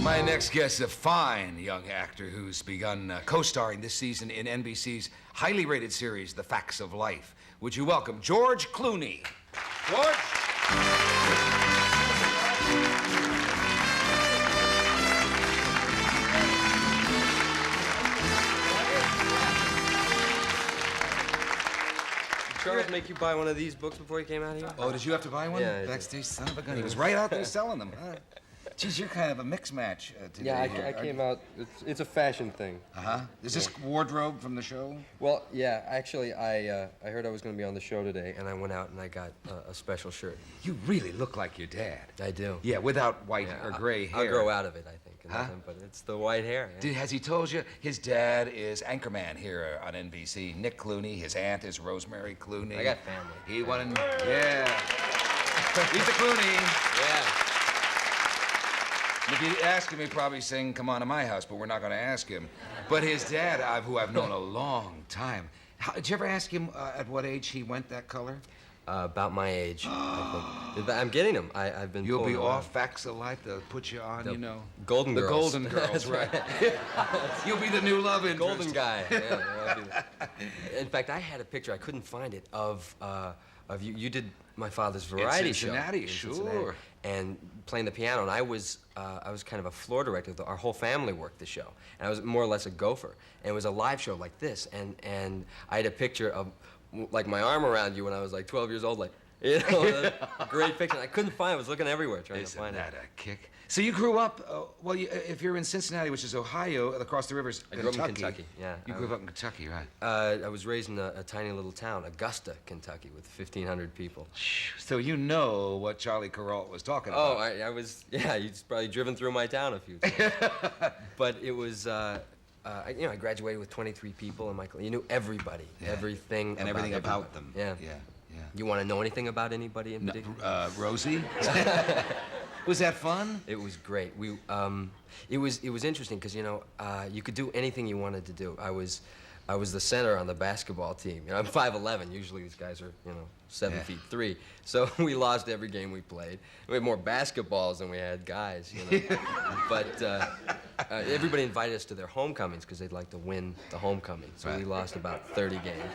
My next guest is a fine young actor who's begun co-starring this season in NBC's highly rated series, The Facts of Life. Would you welcome George Clooney? George? Charles make you buy one of these books before you came out here? Oh, did you have to buy one? Yeah. Backstage, son of a gun. He was right out there selling them, huh? Geez, you're kind of a mix match today. Yeah, here. I came out. It's a fashion thing. Uh-huh. Is this wardrobe from the show? Well, yeah. Actually, I heard I was going to be on the show today, and I went out and I got a special shirt. You really look like your dad. I do. Yeah, without white or gray hair. I'll grow out of it, I think. But it's the white hair. Yeah. Has he told you his dad is anchorman here on NBC? Nick Clooney. His aunt is Rosemary Clooney. I got family. He wanted. Yeah. He's the Clooney. Yeah. If you ask him, he'd probably sing "Come On to My House," but we're not going to ask him. But his dad, who I've known a long time, did you ever ask him at what age he went that color? About my age, I think. I'm getting them. I've been. You'll be them off Facts of Life. They'll put you on, The you know. Golden Girls. The Golden Girls, right? You'll be the new love interest. Golden guy. Yeah, in fact, I had a picture. I couldn't find it of you. You did my father's variety show. In Cincinnati. And playing the piano, and I was kind of a floor director. Our whole family worked the show, and I was more or less a gopher. And it was a live show like this, and I had a ppicture of like my arm around you when I was like 12 years old, like, you know, a great picture. I couldn't find it. I was looking everywhere trying to find it. Isn't that a kick? So you grew up, if you're in Cincinnati, which is Ohio, across the river's Kentucky. I grew up in Kentucky, yeah. You grew up in Kentucky, right? I was raised in a tiny little town, Augusta, Kentucky, with 1,500 people. So you know what Charlie Carrault was talking about. Oh, I was, yeah, he's probably driven through my town a few times. But it was, I graduated with 23 people in my class. You knew everybody, everything about them. Yeah. Yeah. You want to know anything about anybody in particular? Rosie? Was that fun? It was great. It was interesting because you could do anything you wanted to do. I was the center on the basketball team. I'm 5'11". Usually these guys are 7'3". So we lost every game we played. We had more basketballs than we had guys. But everybody invited us to their homecomings because they'd like to win the homecoming. So we lost about 30 games.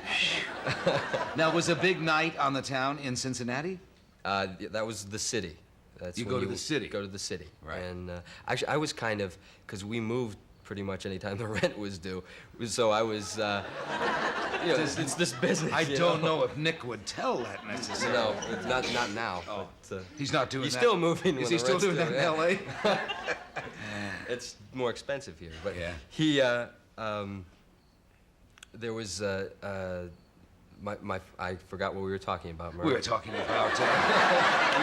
Now, was a big night on the town in Cincinnati? That was the city. You go to the city. Go to the city. Right. And actually, I was kind of, because we moved pretty much anytime the rent was due. So I was, it's this business. I don't know if Nick would tell that necessarily. No, not now. Oh. But, he's not doing that. He's still moving. Is he still doing that in L.A.? It's more expensive here. But yeah. He, there was, I forgot what we were talking about, Murray. We were talking about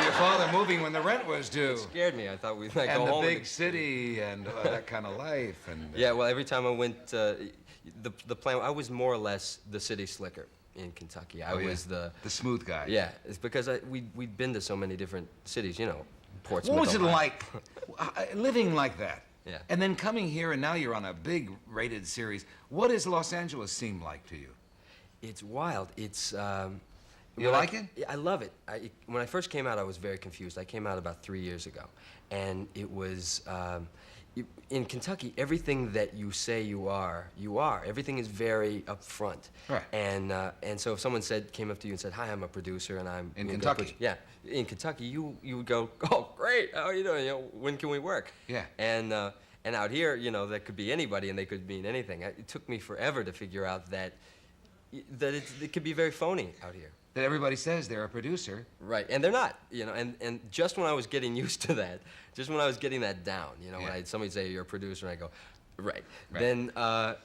your father moving when the rent was due. It scared me. I thought we'd go and home. And the big city and that kind of life. And yeah, well, every time I went, the plan, I was more or less the city slicker in Kentucky. I was the smooth guy. Yeah, it's because we'd been to so many different cities, Portsmouth. What was it like living like that? Yeah. And then coming here, and now you're on a big rated series. What does Los Angeles seem like to you? It's wild. It's. You like it? I love it. When I first came out, I was very confused. I came out about 3 years ago, and it was. In Kentucky, everything that you say you are. Everything is very upfront. Right. And so if someone came up to you and said, "Hi, I'm a producer, and I'm in Kentucky." Yeah, in Kentucky, you would go, "Oh, great! How are you doing? When can we work?" Yeah. And out here, that could be anybody, and they could mean anything. It took me forever to figure out that it could be very phony out here. That everybody says they're a producer. Right, and they're not, and just when I was getting used to that, just when I was getting that down, when somebody say you're a producer, and I go, right. Then I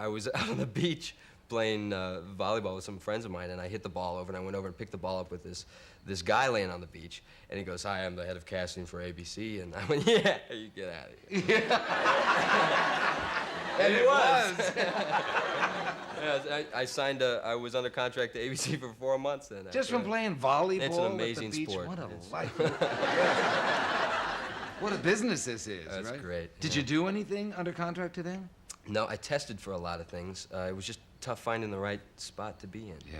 was out on the beach playing volleyball with some friends of mine, and I hit the ball over, and I went over and picked the ball up with this guy laying on the beach, and he goes, "Hi, I'm the head of casting for ABC," and I went, "Yeah, you get out of here." Yeah. And it was. Yeah, I signed I was under contract to ABC for 4 months. And just from playing volleyball. It's an amazing at the beach. sport. What a life. What a business this is. That's right? Great. Did you do anything under contract to them? No, I tested for a lot of things. It was just tough finding the right spot to be in. Yeah.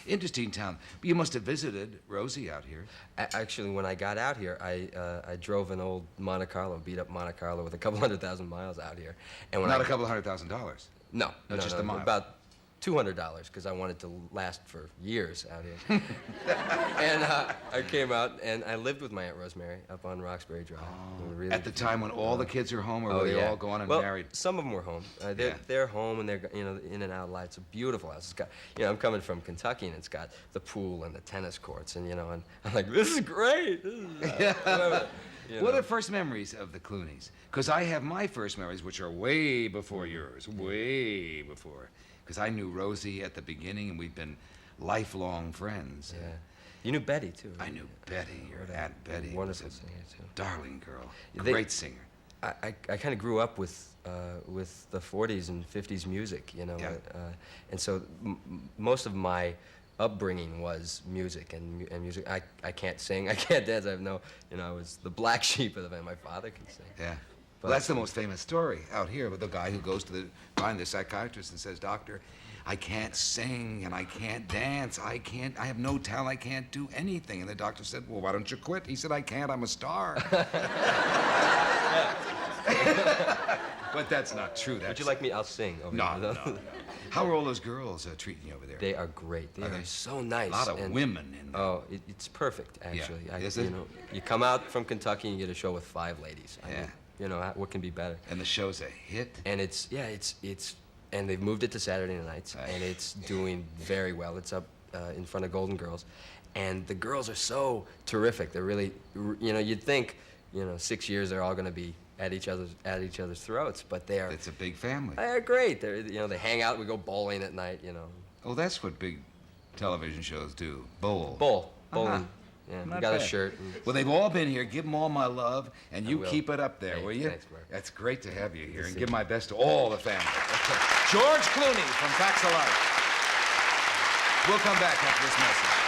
Interesting town. But you must have visited Rosie out here. Actually, when I got out here, I drove an old Monte Carlo, beat up Monte Carlo with a couple 100,000 miles out here. And when Not a couple $100,000. No, No, just no, the miles. about $200 because I wanted to last for years out here. And I came out and I lived with my Aunt Rosemary up on Roxbury Drive. Really, At the time when all the kids are home, or oh, were they yeah. all gone and well, married? Some of them were home. They're home and they're in and out of life. It's a beautiful house. It's got I'm coming from Kentucky and it's got the pool and the tennis courts and and I'm like, this is great. This is, What are first memories of the Cloonys? Because I have my first memories, which are way before yours, way before. Because I knew Rosie at the beginning, and we've been lifelong friends. Yeah. You knew Betty, too. I knew Betty, your Aunt Betty. Wonderful Was a singer, too. darling girl, They- great singer. I kind of grew up with the 40s and 50s music, Yeah. And so most of my upbringing was music and music. I can't sing, I can't dance. I have no, I was the black sheep of the family. My father can sing. Yeah. Well, that's the most famous story out here with the guy who goes to find the psychiatrist and says, Doctor, I can't sing and I can't dance. I have no talent. I can't do anything. And the doctor said, well, why don't you quit? He said, I can't. I'm a star. But that's not true. Would you like me? I'll sing. Over No, here. no. How are all those girls treating you over there? They are great. They Are are they? so nice. A lot of and- women in there. Oh, it's perfect, actually. Is it? You come out from Kentucky and you get a show with 5 ladies. I Yeah. mean, what can be better? And the show's a hit. And it's and they've moved it to Saturday nights, Right. and it's doing very well. It's up in front of Golden Girls, and the girls are so terrific. They're really, you'd think, 6 years they're all going to be at each other's throats, but they are. It's a big family. They're great. They're, they hang out. We go bowling at night. Oh, that's what big television shows do. Bowl. Bowling. Uh-huh. Yeah, we Not got a bad. shirt. And, Well, they've all been here. Give them all my love, and you will. keep it up there, Thanks, will you? thanks, Mark. That's great to have you here, and see give you. my best to all the family. George Clooney from Facts of Life. We'll come back after this message.